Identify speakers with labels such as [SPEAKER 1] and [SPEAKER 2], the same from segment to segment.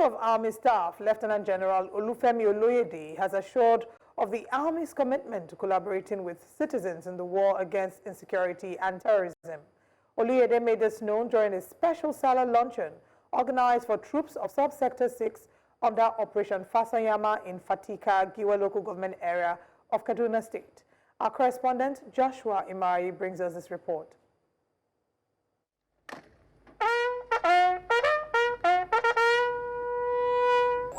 [SPEAKER 1] of Army Staff, Lieutenant General Olufemi Oloyede, has assured of the Army's commitment to collaborating with citizens in the war against insecurity and terrorism. Oloyede made this known during a special Salah luncheon organized for troops of Subsector 6 under Operation Fasanyama in Fatika, Gwer local government area of Kaduna State. Our correspondent Joshua Imari brings us this report.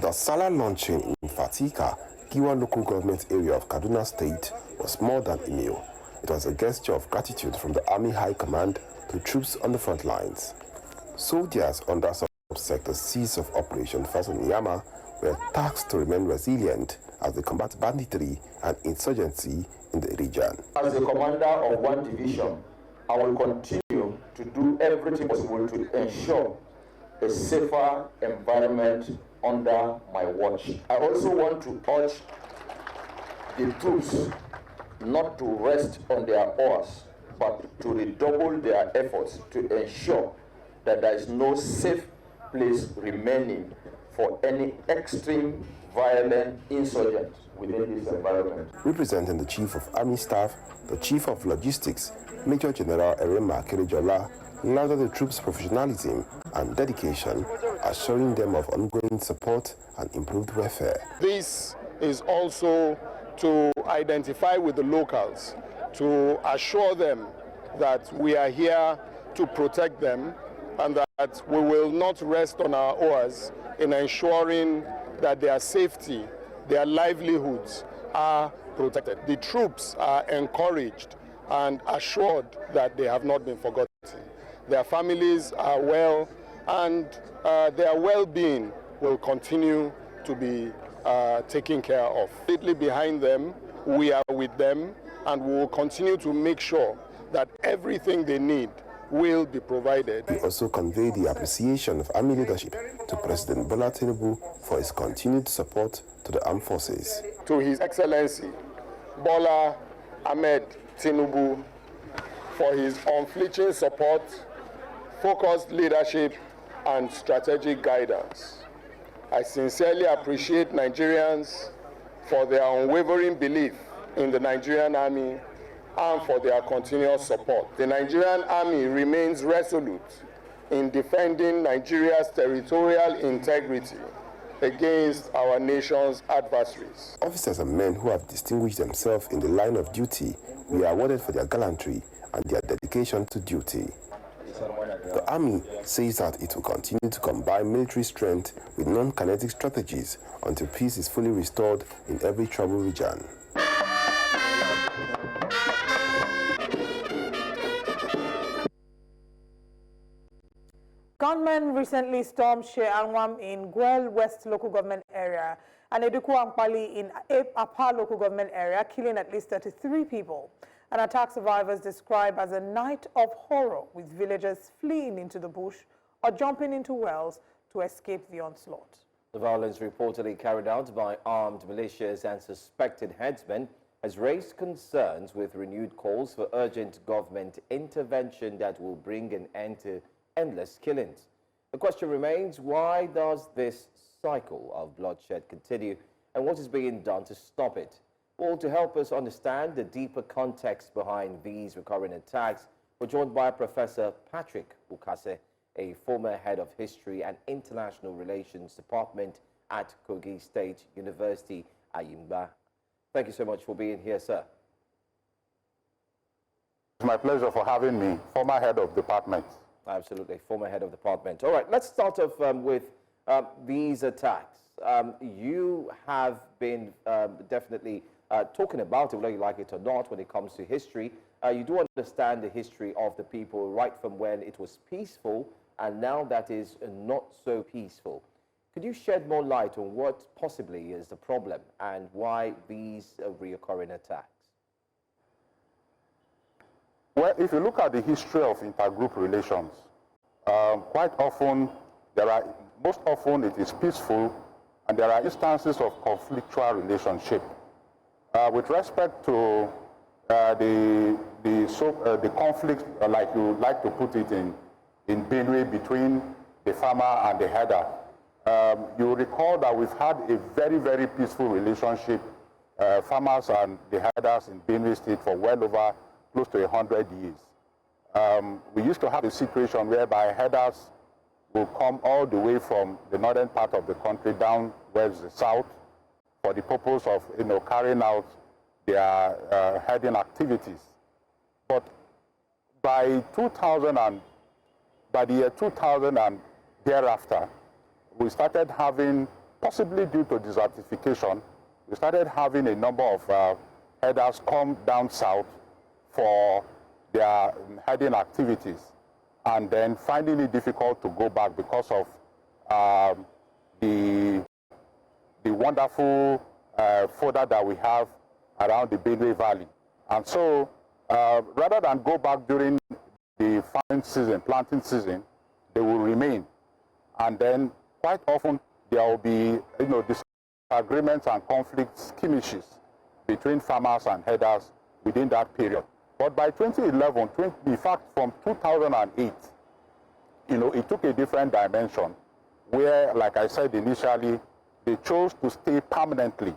[SPEAKER 2] The Salah launching in Fatika, Gwer local government area of Kaduna State, was more than a meal. It was a gesture of gratitude from the Army High Command to troops on the front lines. Soldiers under Subsector 6 of Operation Fasanyama were tasked to remain resilient as they combat banditry and insurgency in the region.
[SPEAKER 3] As the commander of one division, I will continue to do everything possible to ensure a safer environment under my watch. I also want to urge the troops not to rest on their oars, but to redouble their efforts to ensure that there is no safe place remaining for any extreme violent insurgent within this environment.
[SPEAKER 2] Representing the Chief of Army Staff, the Chief of Logistics, Major General Erema Kerejola, lauded the troops' professionalism and dedication, assuring them of ongoing support and improved welfare.
[SPEAKER 4] This is also to identify with the locals, to assure them that we are here to protect them and that we will not rest on our oars in ensuring that their safety, their livelihoods are protected. The troops are encouraged and assured that they have not been forgotten. Their families are well, and their well-being will continue to be taken care of. Completely behind them, we are with them, and we will continue to make sure that everything they need will be provided.
[SPEAKER 2] He also conveyed the appreciation of Army leadership to President Bola Tinubu for his continued support to the armed forces.
[SPEAKER 4] To His Excellency Bola Ahmed Tinubu for his unflinching support, focused leadership, and strategic guidance. I sincerely appreciate Nigerians for their unwavering belief in the Nigerian Army and for their continuous support. The Nigerian Army remains resolute in defending Nigeria's territorial integrity against our nation's adversaries.
[SPEAKER 2] Officers and men who have distinguished themselves in the line of duty were awarded for their gallantry and their dedication to duty. The Army says that it will continue to combine military strength with non-kinetic strategies until peace is fully restored in every troubled region.
[SPEAKER 1] Gunmen recently stormed Tse-Antswam in Gwer West local government area and Edikwu-Ankpali in Apa local government area, killing at least 33 people. An attack survivors describe as a night of horror, with villagers fleeing into the bush or jumping into wells to escape the onslaught.
[SPEAKER 5] The violence reportedly carried out by armed militias and suspected herdsmen has raised concerns with renewed calls for urgent government intervention that will bring an end to endless killings. The question remains, why does this cycle of bloodshed continue, and what is being done to stop it? Well, to help us understand the deeper context behind these recurring attacks, we're joined by Professor Patrick Ukase, a former head of History and International Relations Department at Kogi State University, Ayimba. Thank you so much for being here, sir.
[SPEAKER 6] It's my pleasure for having me, former head of department.
[SPEAKER 5] Absolutely, former head of department. All right, let's start off with these attacks. You have been definitely talking about it, whether you like it or not, when it comes to history. You do understand the history of the people right from when it was peaceful and now that is not so peaceful. Could you shed more light on what possibly is the problem and why these reoccurring attacks?
[SPEAKER 6] Well, if you look at the history of intergroup relations, quite often, most often it is peaceful, and there are instances of conflictual relationship. With respect to the conflict, like you like to put it in Benue, between the farmer and the herder, you recall that we've had a very, very peaceful relationship, farmers and the herders in Benue State for well over close to 100 years. We used to have a situation whereby herders will come all the way from the northern part of the country down towards the south for the purpose of carrying out their herding activities. But by the year 2000 and thereafter, we started having, possibly due to desertification, we started having a number of herders come down south for their herding activities, and then finding it difficult to go back because of the wonderful fodder that we have around the Benue Valley. And so, rather than go back during the farming season, planting season, they will remain. And then quite often there will be disagreements and conflicts, skirmishes between farmers and herders within that period. But by 2011, in fact from 2008, it took a different dimension where, like I said initially, they chose to stay permanently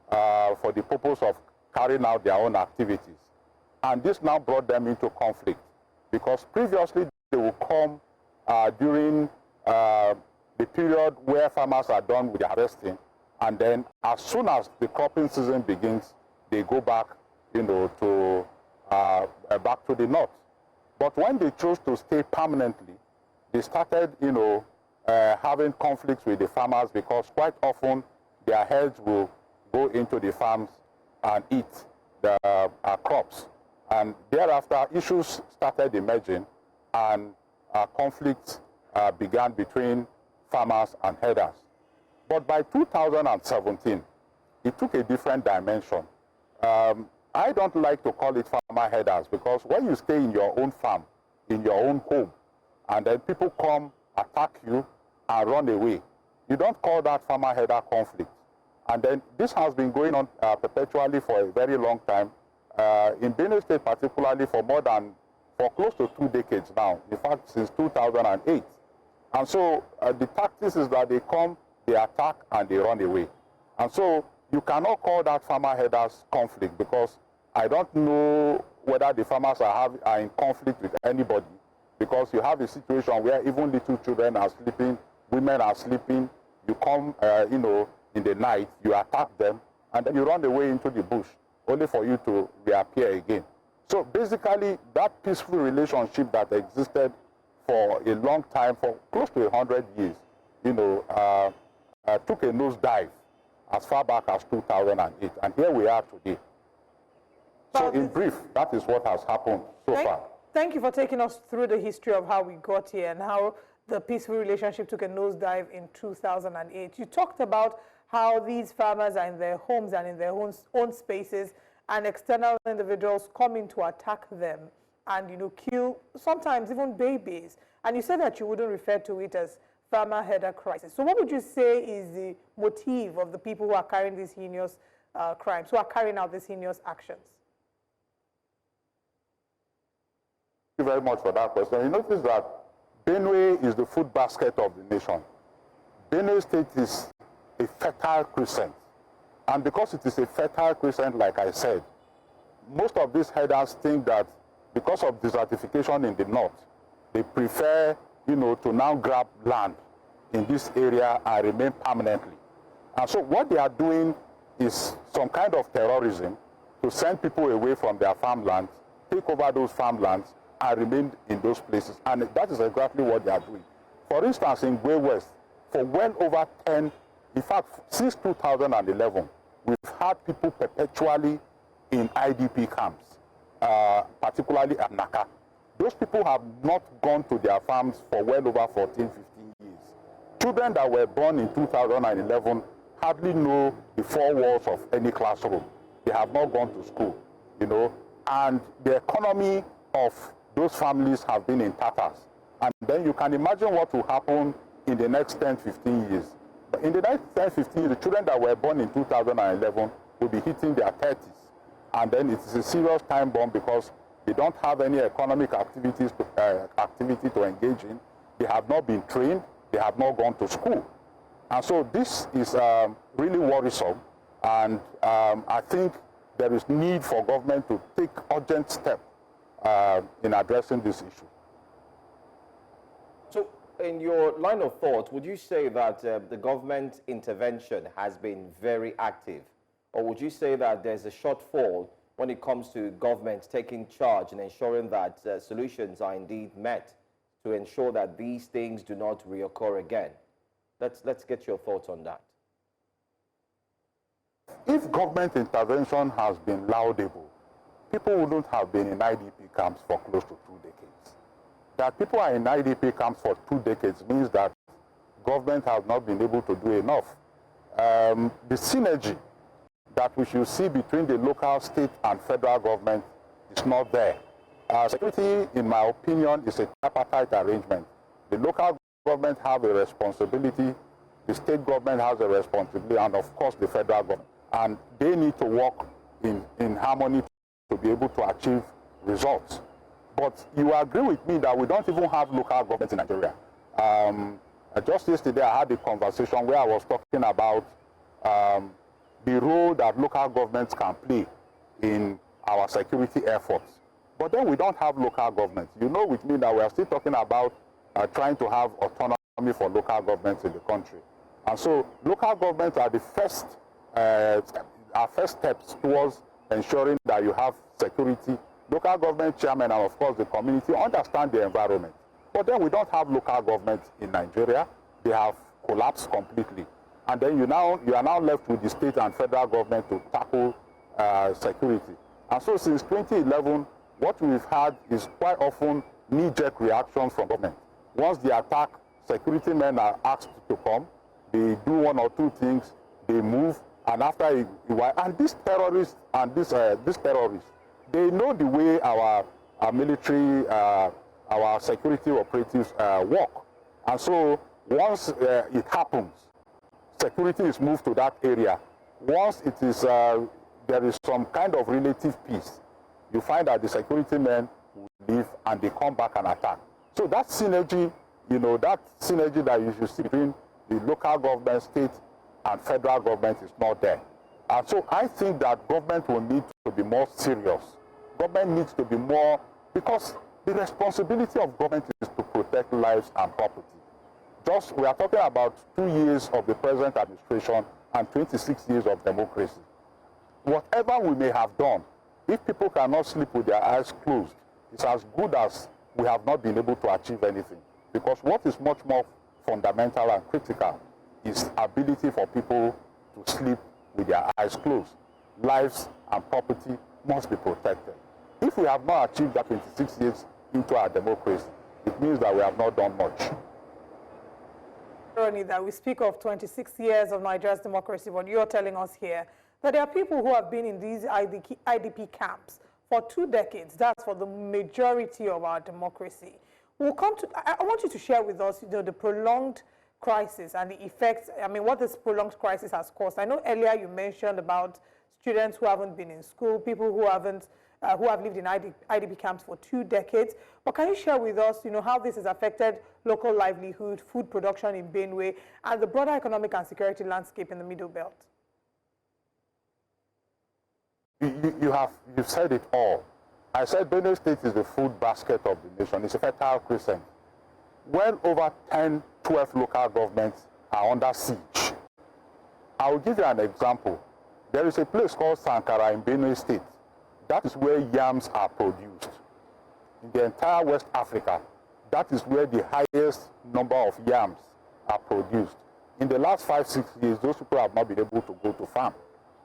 [SPEAKER 6] for the purpose of carrying out their own activities. And this now brought them into conflict, because previously they would come during the period where farmers are done with harvesting, and then as soon as the cropping season begins, they go back, to back to the north. But when they chose to stay permanently, they started, having conflicts with the farmers, because quite often their herds will go into the farms and eat the crops. And thereafter, issues started emerging, and conflicts began between farmers and herders. But by 2017, it took a different dimension. I don't like to call it farmer herders, because when you stay in your own farm, in your own home, and then people come, attack you, and run away, you don't call that farmer herder conflict. And then this has been going on perpetually for a very long time, in Benue State particularly for close to 2 decades now, in fact since 2008. And so the tactics is that they come, they attack, and they run away. And so you cannot call that farmer herders conflict, because I don't know whether the farmers are in conflict with anybody, because you have a situation where even little children are sleeping, women are sleeping, you come in the night, you attack them, and then you run away into the bush, only for you to reappear again. So basically, that peaceful relationship that existed for a long time, for close to 100 years, took a nosedive as far back as 2008, and here we are today. So in brief, that is what has happened so far.
[SPEAKER 1] Thank you for taking us through the history of how we got here and how the peaceful relationship took a nosedive in 2008. You talked about how these farmers are in their homes and in their own spaces, and external individuals come in to attack them and kill sometimes even babies. And you said that you wouldn't refer to it as farmer herder crisis. So what would you say is the motive of the people who are carrying these heinous crimes, who are carrying out these heinous actions?
[SPEAKER 6] Thank you very much for that question. You notice that Benue is the food basket of the nation. Benue State is a fertile crescent. And because it is a fertile crescent, like I said, most of these herders think that because of desertification in the north, they prefer, to now grab land in this area and remain permanently. And so what they are doing is some kind of terrorism to send people away from their farmlands, take over those farmlands, and remain in those places. And that is exactly what they are doing. For instance, in Gwer West, for well over 10, in fact, since 2011, we've had people perpetually in IDP camps, particularly at Naka. Those people have not gone to their farms for well over 14, 15 years. Children that were born in 2011 hardly know the four walls of any classroom. They have not gone to school, and the economy of those families have been in tatters. And then you can imagine what will happen in the next 10, 15 years. But in the next 10, 15 years, the children that were born in 2011 will be hitting their 30s. And then it is a serious time bomb, because they don't have any economic activity to engage in. They have not been trained. They have not gone to school. And so this is really worrisome, and I think there is need for government to take urgent steps in addressing this issue.
[SPEAKER 5] So, in your line of thought, would you say that the government intervention has been very active? Or would you say that there's a shortfall when it comes to government taking charge and ensuring that solutions are indeed met to ensure that these things do not reoccur again? Let's get your thoughts on that.
[SPEAKER 6] If government intervention has been laudable, people wouldn't have been in IDP camps for close to 2 decades. That people are in IDP camps for 2 decades means that government has not been able to do enough. The synergy that we should see between the local, state, and federal government is not there. Security, in my opinion, is a tripartite arrangement. The local government have a responsibility, the state government has a responsibility, and of course the federal government. And they need to work in harmony to be able to achieve results. But you agree with me that we don't even have local governments in Nigeria. Just yesterday I had a conversation where I was talking about the role that local governments can play in our security efforts. But then we don't have local governments. You know with me that we are still talking about trying to have autonomy for local governments in the country. And so local governments are the first steps towards ensuring that you have security. Local government chairmen and of course the community understand the environment. But then we don't have local governments in Nigeria. They have collapsed completely. And then you are now left with the state and federal government to tackle security. And so since 2011, what we've had is quite often knee-jerk reactions from government. Once they attack, security men are asked to come. They do 1 or 2 things, they move, and after a while, and these terrorists and these terrorists, they know the way our military, our security operatives work. And so once it happens, security is moved to that area. Once it is, there is some kind of relative peace, you find that the security men will leave and they come back and attack. So that synergy, that synergy that you should see between the local government, state, and federal government is not there. And so I think that government will need to be more serious. Government needs to be more, because the responsibility of government is to protect lives and property. We are talking about 2 years of the present administration and 26 years of democracy. Whatever we may have done, if people cannot sleep with their eyes closed, it's as good as we have not been able to achieve anything. Because what is much more fundamental and critical is ability for people to sleep with their eyes closed. Lives and property must be protected. If we have not achieved that 26 years into our democracy, it means that we have not done much.
[SPEAKER 1] Irony that we speak of 26 years of Nigeria's democracy, but you're telling us here that there are people who have been in these IDP camps for 2 decades. That's for the majority of our democracy. We'll come to, I want you to share with us the prolonged crisis and the effects, what this prolonged crisis has caused. I know earlier you mentioned about students who haven't been in school, people who have lived in IDP camps for 2 decades. But can you share with us, how this has affected local livelihood, food production in Benue, and the broader economic and security landscape in the Middle Belt?
[SPEAKER 6] You've said it all. I said Benue State is the food basket of the nation. It's a fertile crescent. Well over 10, 12 local governments are under siege. I will give you an example. There is a place called Sankara in Benue State. That is where yams are produced. In the entire West Africa, that is where the highest number of yams are produced. In the last 5-6 years, those people have not been able to go to farm.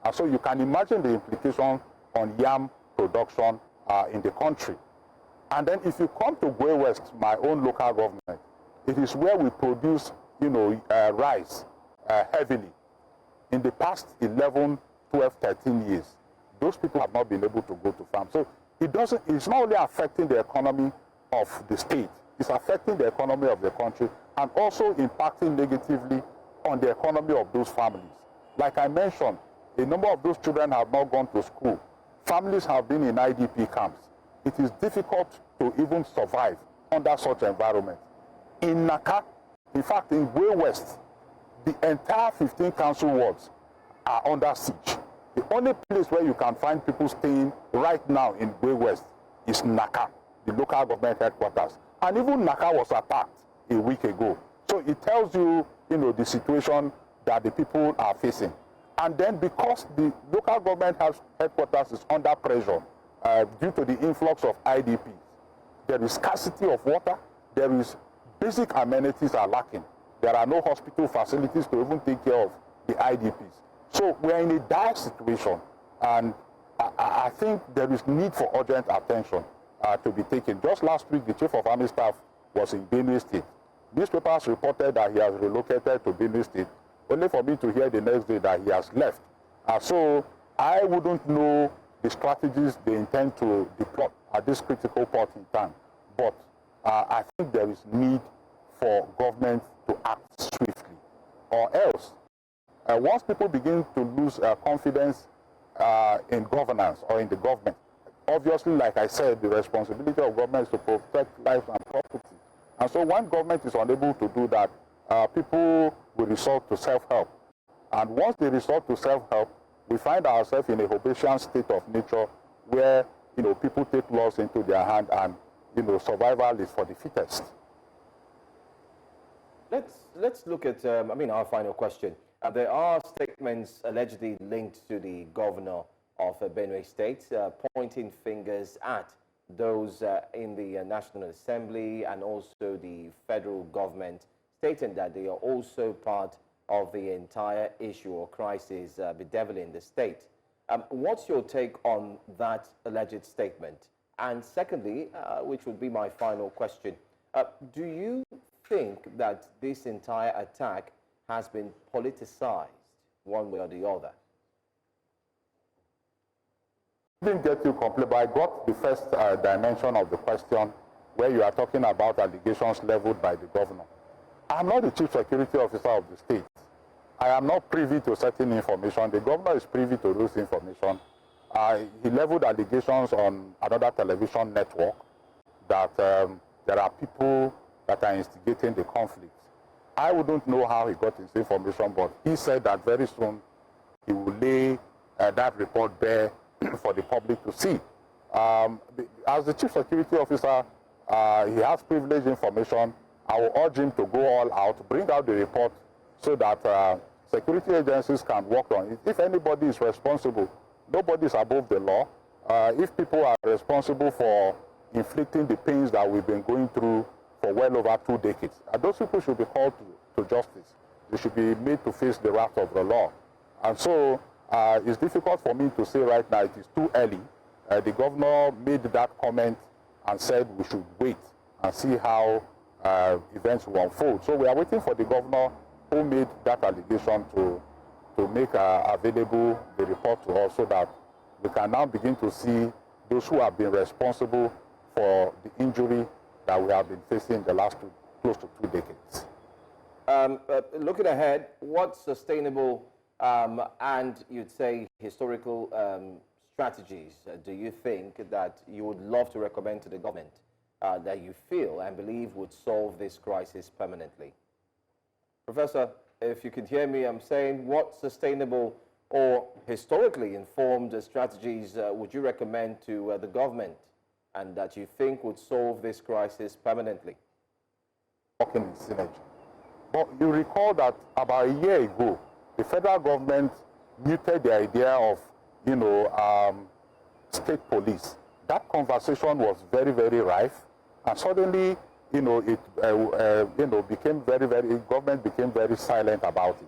[SPEAKER 6] And so you can imagine the implication on yam production in the country. And then if you come to Gwer West, my own local government, it is where we produce, rice heavily. In the past 11, 12, 13 years, those people have not been able to go to farm. So it's not only affecting the economy of the state, it's affecting the economy of the country and also impacting negatively on the economy of those families. Like I mentioned, a number of those children have not gone to school. Families have been in IDP camps. It is difficult to even survive under such environment. In Naka, in fact, in Gwer West, the entire 15 council wards are under siege. The only place where you can find people staying right now in Gwer West is Naka, the local government headquarters. And even Naka was attacked a week ago. So it tells you, the situation that the people are facing. And then because the local government headquarters is under pressure due to the influx of IDPs, there is scarcity of water, there is basic amenities are lacking. There are no hospital facilities to even take care of the IDPs. So we are in a dire situation, and I think there is need for urgent attention to be taken. Just last week, the Chief of Army Staff was in Benue State. Newspapers reported that he has relocated to Benue State, only for me to hear the next day that he has left. So I wouldn't know the strategies they intend to deploy at this critical point in time. But I think there is need for government to act swiftly, or else once people begin to lose confidence in governance or in the government, obviously, like I said, the responsibility of government is to protect life and property. And so when government is unable to do that, people will resort to self-help. And once they resort to self-help, we find ourselves in a Hobbesian state of nature where, people take laws into their hand and, survival is for the fittest.
[SPEAKER 5] Let's look at, our final question. There are statements allegedly linked to the governor of Benue State, pointing fingers at those in the National Assembly and also the federal government, stating that they are also part of the entire issue or crisis bedeviling the state. What's your take on that alleged statement? And secondly, which would be my final question, do you think that this entire attack has been politicized one way or the other?
[SPEAKER 6] I didn't get you completely, but I got the first dimension of the question where you are talking about allegations leveled by the governor. I'm not the chief security officer of the state. I am not privy to certain information. The governor is privy to those information. He leveled allegations on another television network that there are people that are instigating the conflict. I wouldn't know how he got his information, but he said that very soon he will lay that report bare for the public to see. As the chief security officer, he has privileged information. I will urge him to go all out, bring out the report so that security agencies can work on it. If anybody is responsible, nobody is above the law. If people are responsible for inflicting the pains that we've been going through for well over 2 decades, those people should be called to justice. They should be made to face the wrath of the law. And so it's difficult for me to say right now, it is too early. The governor made that comment and said we should wait and see how events will unfold. So we are waiting for the governor who made that allegation to make available the report to us so that we can now begin to see those who have been responsible for the injury that we have been facing in the last close to 2 decades.
[SPEAKER 5] Looking ahead, what sustainable and you'd say historical strategies do you think that you would love to recommend to the government that you feel and believe would solve this crisis permanently? Professor, if you could hear me, I'm saying what sustainable or historically informed strategies would you recommend to the government and that you think would solve this crisis permanently?
[SPEAKER 6] Working in synergy. But you recall that about a year ago, the federal government muted the idea of, state police. That conversation was very, very rife, and suddenly, it became government became very silent about it,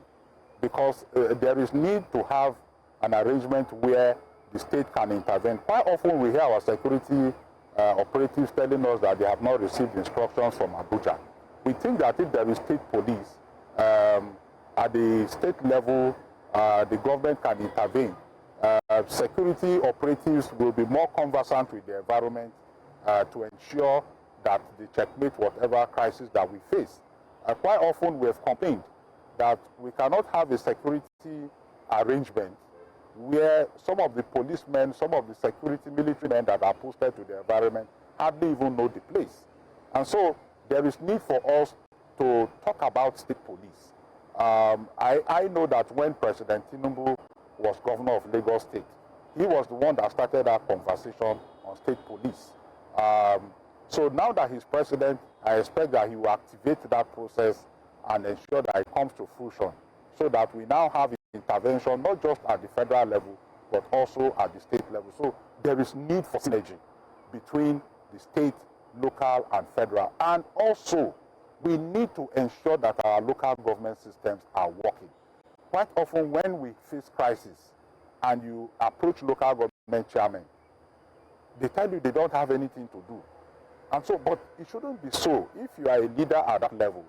[SPEAKER 6] because there is need to have an arrangement where the state can intervene. Quite often we hear our security operatives telling us that they have not received instructions from Abuja. We think that if there is state police at the state level, the government can intervene. Security operatives will be more conversant with the environment to ensure that they checkmate whatever crisis that we face. Quite often we have complained that we cannot have a security arrangement where some of the policemen, some of the security military men that are posted to the environment hardly even know the place. And so there is need for us to talk about state police I know that when President Tinubu was governor of Lagos State, he was the one that started that conversation on state police. So now that he's president, I expect that he will activate that process and ensure that it comes to fruition, so that we now have intervention not just at the federal level, but also at the state level. So there is need for synergy between the state, local, and federal. And also, we need to ensure that our local government systems are working. Quite often when we face crisis and you approach local government chairmen, they tell you they don't have anything to do. And so, but it shouldn't be so. If you are a leader at that level,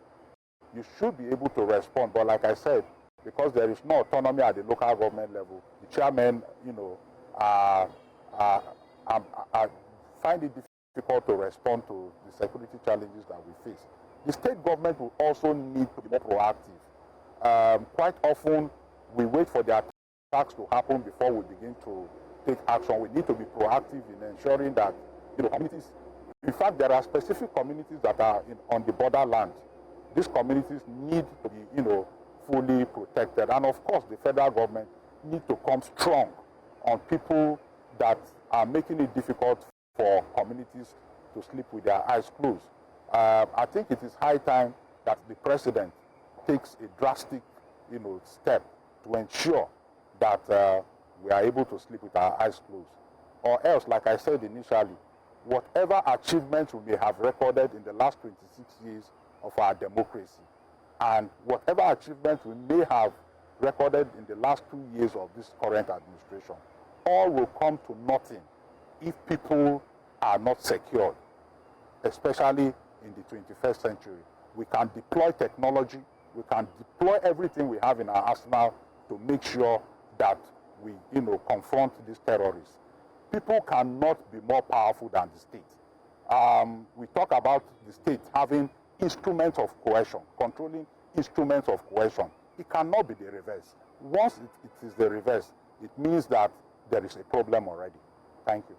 [SPEAKER 6] you should be able to respond. But like I said, because there is no autonomy at the local government level, the chairmen, find it difficult to respond to the security challenges that we face. The state government will also need to be more proactive. Quite often, we wait for the attacks to happen before we begin to take action. We need to be proactive in ensuring that communities. In fact, there are specific communities that are on the borderland. These communities need to be, fully protected. And of course, the federal government need to come strong on people that are making it difficult for communities to sleep with their eyes closed. I think it is high time that the president takes a drastic, step to ensure that we are able to sleep with our eyes closed. Or else, like I said initially, whatever achievements we may have recorded in the last 26 years of our democracy, and whatever achievements we may have recorded in the last 2 years of this current administration, all will come to nothing if people are not secured, especially in the 21st century. We can deploy technology, we can deploy everything we have in our arsenal to make sure that we, confront these terrorists. People cannot be more powerful than the state. We talk about the state having instruments of coercion, controlling instruments of coercion. It cannot be the reverse. Once it is the reverse, it means that there is a problem already. Thank you.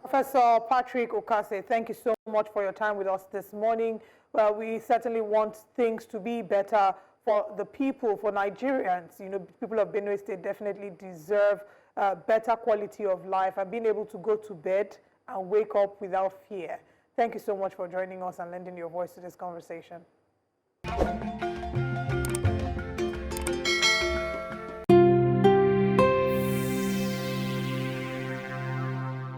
[SPEAKER 1] Professor Patrick Ukase, thank you so much for your time with us this morning. Well, we certainly want things to be better for the people, for Nigerians. People of Benue State definitely deserve better quality of life and being able to go to bed and wake up without fear. Thank you so much for joining us and lending your voice to this conversation.